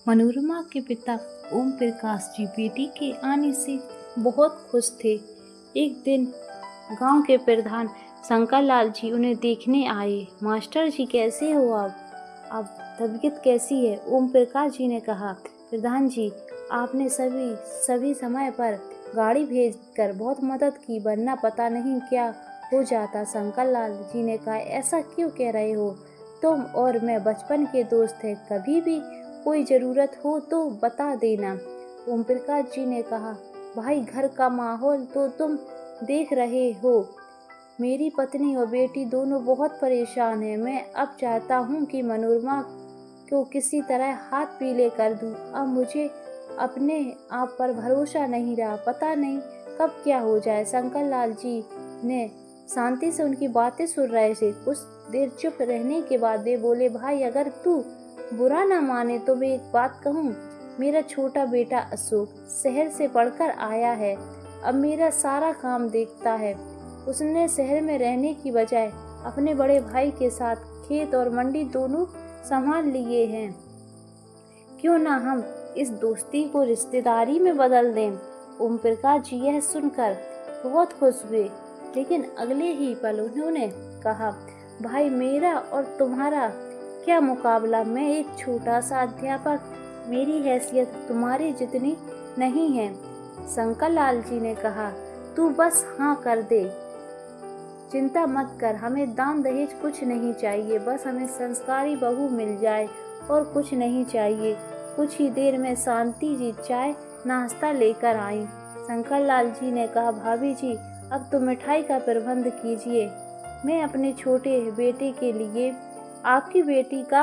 मनोरमा के पिता ओम प्रकाश जी बेटी के आने से बहुत खुश थे। एक दिन गांव के प्रधान शंकर लाल जी उन्हें देखने आए। मास्टर जी कैसे हो आप तबीयत कैसी है? ओम प्रकाश जी ने कहा, प्रधान जी आपने सभी समय पर गाड़ी भेजकर बहुत मदद की, वरना पता नहीं क्या हो जाता। शंकर लाल जी ने कहा, ऐसा क्यों कह रहे हो? तुम और मैं बचपन के दोस्त हैं, कभी भी कोई ज़रूरत हो तो बता देना। ओम प्रकाश जी ने कहा, भाई घर का माहौल तो तुम देख रहे हो, मेरी पत्नी और बेटी दोनों बहुत परेशान हैं। मैं अब चाहता हूँ कि मनोरमा को किसी तरह हाथ पीले कर दूँ। अब मुझे अपने आप पर भरोसा नहीं रहा, पता नहीं कब क्या हो जाए। शंकर लाल जी ने शांति से उनकी बातें सुन रहे थे। कुछ देर चुप रहने के बाद वे बोले, भाई अगर तू बुरा ना माने तो मैं एक बात कहूँ। मेरा छोटा बेटा अशोक शहर से पढ़कर आया है, अब मेरा सारा काम देखता है। उसने शहर में रहने की बजाय अपने बड़े भाई के साथ खेत और मंडी दोनों संभाल लिए हैं। क्यों ना हम इस दोस्ती को रिश्तेदारी में बदल दें। ओम प्रकाश जी यह सुनकर बहुत खुश हुए, लेकिन अगले ही पल उन्होंने कहा, भाई मेरा और तुम्हारा क्या मुकाबला? मैं एक छोटा सा अध्यापक, मेरी हैसियत तुम्हारी जितनी नहीं है। शंकर लाल जी ने कहा, तू बस हाँ कर दे, चिंता मत कर, हमें दान दहेज कुछ नहीं चाहिए, बस हमें संस्कारी बहू मिल जाए और कुछ नहीं चाहिए। कुछ ही देर में शांति जी चाय नाश्ता लेकर आई। शंकर लाल जी ने कहा, भाभी जी अब तो मिठाई का प्रबंध कीजिए, मैं अपने छोटे बेटे के लिए आपकी बेटी का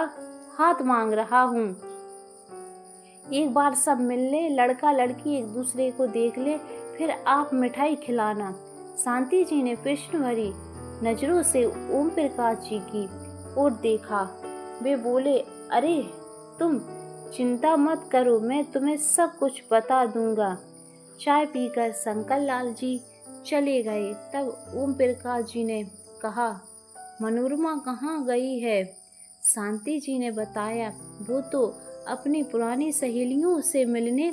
हाथ मांग रहा हूँ। एक बार सब मिल ले, लड़का लड़की एक दूसरे को देख ले, फिर आप मिठाई खिलाना। शांति जी ने प्रश्न भरी नजरों से ओम प्रकाश जी की ओर देखा। वे बोले, अरे तुम चिंता मत करो, मैं तुम्हें सब कुछ बता दूंगा। चाय पीकर शंकर लाल जी चले गए। तब ओम प्रकाश जी ने कहा, मनोरमा कहाँ गई है? शांति जी ने बताया, वो तो अपनी पुरानी सहेलियों से मिलने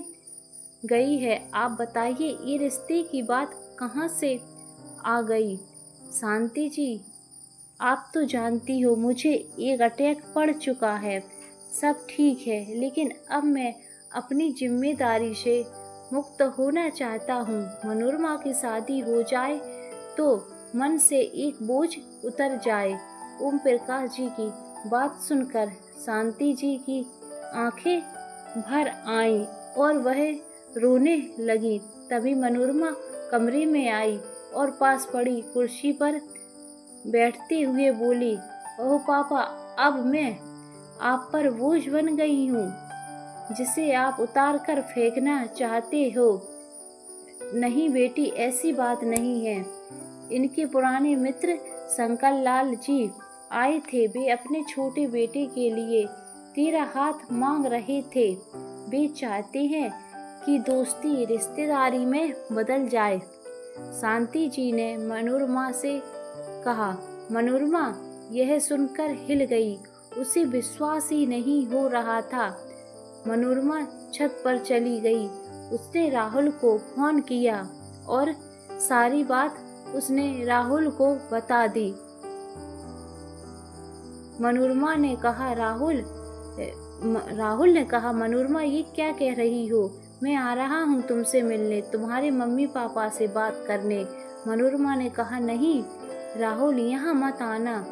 गई है। आप बताइए ये रिश्ते की बात कहाँ से आ गई? शांति जी आप तो जानती हो मुझे एक अटैक पड़ चुका है, सब ठीक है, लेकिन अब मैं अपनी जिम्मेदारी से मुक्त होना चाहता हूँ। मनोरमा की शादी हो जाए तो मन से एक बोझ उतर जाए। ओम प्रकाश जी की बात सुनकर शांति जी की आंखें भर आईं और वह रोने लगी। तभी मनोरमा कमरे में आई और पास पड़ी कुर्सी पर बैठते हुए बोली, ओह पापा, अब मैं आप पर बोझ बन गई हूँ जिसे आप उतार कर फेंकना चाहते हो। नहीं बेटी, ऐसी बात नहीं है। इनके पुराने मित्र शंकर लाल जी आए थे, वे अपने छोटे बेटे के लिए तेरा हाथ मांग रहे थे। वे चाहते हैं कि दोस्ती रिश्तेदारी में बदल जाए। शांति जी ने मनोरमा से कहा। मनोरमा यह सुनकर हिल गई, उसे विश्वास ही नहीं हो रहा था। मनोरमा छत पर चली गई। उसने राहुल को फोन किया और सारी बात उसने राहुल को बता दी। मनोरमा ने कहा, राहुल ने कहा, मनोरमा ये क्या कह रही हो? मैं आ रहा हूँ तुमसे मिलने, तुम्हारे मम्मी पापा से बात करने। मनोरमा ने कहा, नहीं राहुल, यहाँ मत आना,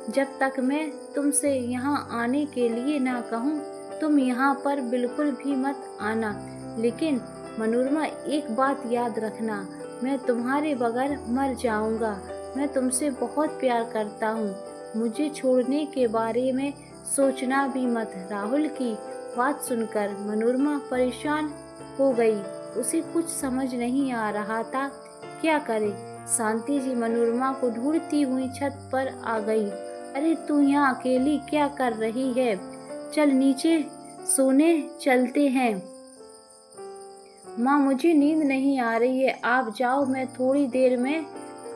जब तक मैं तुमसे यहाँ आने के लिए ना कहूँ तुम यहाँ पर बिल्कुल भी मत आना। लेकिन मनोरमा एक बात याद रखना, मैं तुम्हारे बगैर मर जाऊंगा। मैं तुमसे बहुत प्यार करता हूँ, मुझे छोड़ने के बारे में सोचना भी मत। राहुल की बात सुनकर मनोरमा परेशान हो गई। उसे कुछ समझ नहीं आ रहा था क्या करे। शांति जी मनोरमा को ढूंढती हुई छत पर आ गई। अरे तू यहाँ अकेली क्या कर रही है? चल नीचे सोने चलते हैं। माँ मुझे नींद नहीं आ रही है, आप जाओ, मैं थोड़ी देर में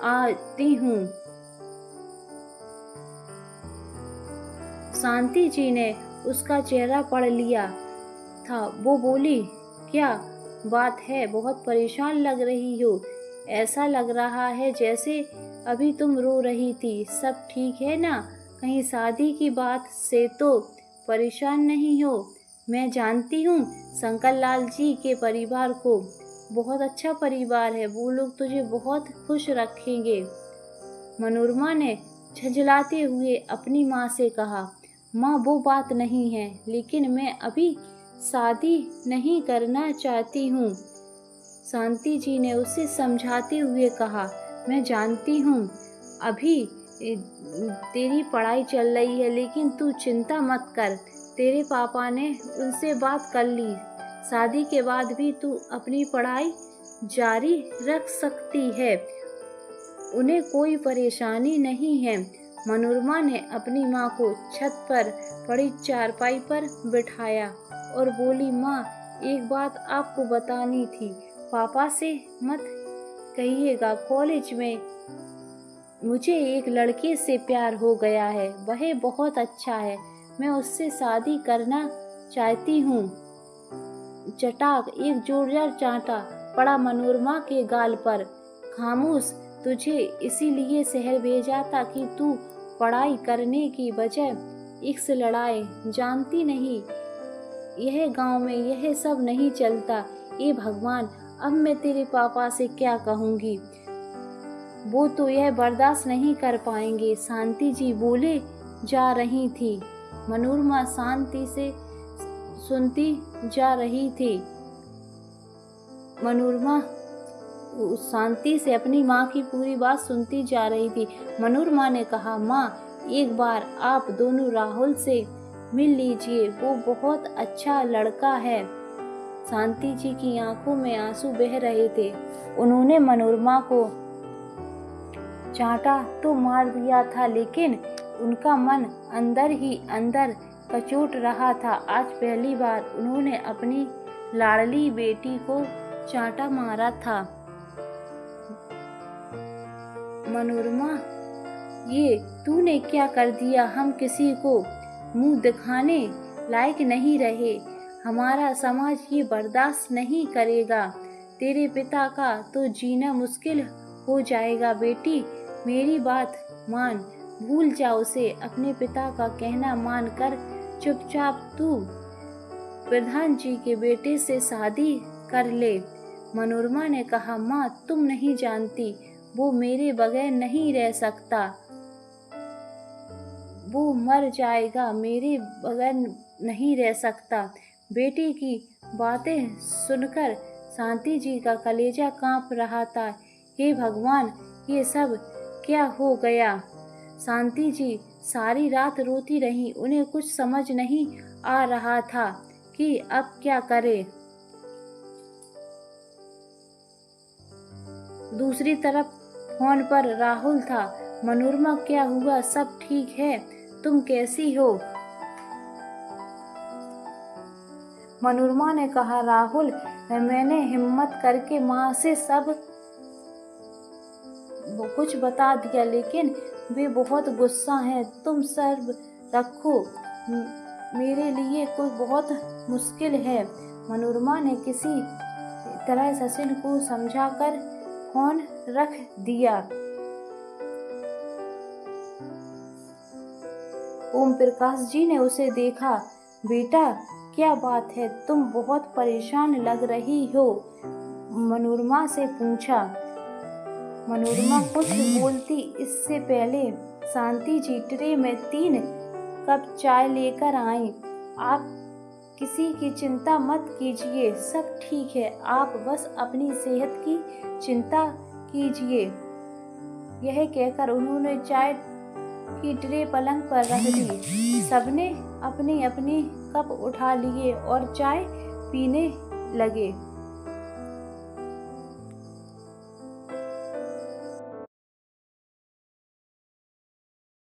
आती हूँ। शांति जी ने उसका चेहरा पढ़ लिया। था। वो बोली, क्या बात है, बहुत परेशान लग रही हो, ऐसा लग रहा है जैसे अभी तुम रो रही थी। सब ठीक है ना? कहीं शादी की बात से तो परेशान नहीं हो? मैं जानती हूँ शंकर लाल जी के परिवार को, बहुत अच्छा परिवार है, वो लोग तुझे बहुत खुश रखेंगे। मनोरमा ने झंझलाते हुए अपनी माँ से कहा, माँ वो बात नहीं है, लेकिन मैं अभी शादी नहीं करना चाहती हूँ। शांति जी ने उसे समझाते हुए कहा, मैं जानती हूँ अभी तेरी पढ़ाई चल रही है, लेकिन तू चिंता मत कर, तेरे पापा ने उनसे बात कर ली, शादी के बाद भी तू अपनी पढ़ाई जारी रख सकती है, उन्हें कोई परेशानी नहीं है। मनोरमा ने अपनी माँ को छत पर पड़ी चारपाई पर बिठाया और बोली, माँ एक बात आपको बतानी थी, पापा से मत कहिएगा, कॉलेज में मुझे एक लड़के से प्यार हो गया है, वह बहुत अच्छा है, मैं उससे शादी करना चाहती हूँ। चटाक एक जोरदार चांटा पड़ा मनोरमा के गाल पर। खामोश, तुझे इसीलिए शहर भेजा था कि तू पढ़ाई करने की बजाय इश्क लड़ाए, जानती नहीं यह गांव में यह सब नहीं चलता। ए भगवान, अब मैं तेरे पापा से क्या कहूँगी, वो तो यह बर्दाश्त नहीं कर पाएंगे। शांति जी बोले जा रही थी। मनोरमा शांति से सुनती जा रही थी। मनोरमा शांति से अपनी माँ की पूरी बात सुनती जा रही थी। मनोरमा ने कहा, माँ एक बार आप दोनों राहुल से मिल लीजिए, वो बहुत अच्छा लड़का है। शांति जी की आंखों में आंसू बह रहे थे। उन्होंने मनोरमा को चांटा तो मार दिया था, लेकिन उनका मन अंदर ही अंदर कचोट रहा था। आज पहली बार उन्होंने अपनी लाडली बेटी को चांटा मारा था। मनोरमा, ये तूने क्या कर दिया? हम किसी को मुंह दिखाने लायक नहीं रहे, हमारा समाज ये बर्दाश्त नहीं करेगा, तेरे पिता का तो जीना मुश्किल हो जाएगा। बेटी मेरी बात मान, भूल जा उसे, अपने पिता का कहना मान कर चुपचाप तू प्रधान जी के बेटे से शादी कर ले। मनोरमा ने कहा, माँ तुम नहीं जानती, वो मेरे बगैर नहीं रह सकता, वो मर जाएगा, मेरे बगैर नहीं रह सकता। बेटी की बातें सुनकर शांति जी का कलेजा कांप रहा था। हे भगवान, ये सब क्या हो गया? शांति जी सारी रात रोती रहीं। उन्हें कुछ समझ नहीं आ रहा था कि अब क्या करे। दूसरी तरफ फोन पर राहुल था। मनोरमा, क्या हुआ? सब ठीक है? तुम कैसी हो? मनोरमा ने कहा, राहुल, मैंने हिम्मत करके माँ से सब कुछ बता दिया, लेकिन वे बहुत गुस्सा हैं। तुम सब्र रखो, मेरे लिए कोई बहुत मुश्किल है। मनोरमा ने किसी तरह सचिन को समझाकर फोन रख दिया। ओम प्रकाश जी ने उसे देखा। बेटा क्या बात है, तुम बहुत परेशान लग रही हो, मनोरमा से पूछा। मनोरमा कुछ बोलती इससे पहले शांति जी ट्रे में 3 कप चाय लेकर आई। आप किसी की चिंता मत कीजिए, सब ठीक है, आप बस अपनी सेहत की चिंता कीजिए। यह कहकर उन्होंने चाय की ट्रे पलंग पर रख दी। सबने अपनी अपनी कप उठा लिए और चाय पीने लगे।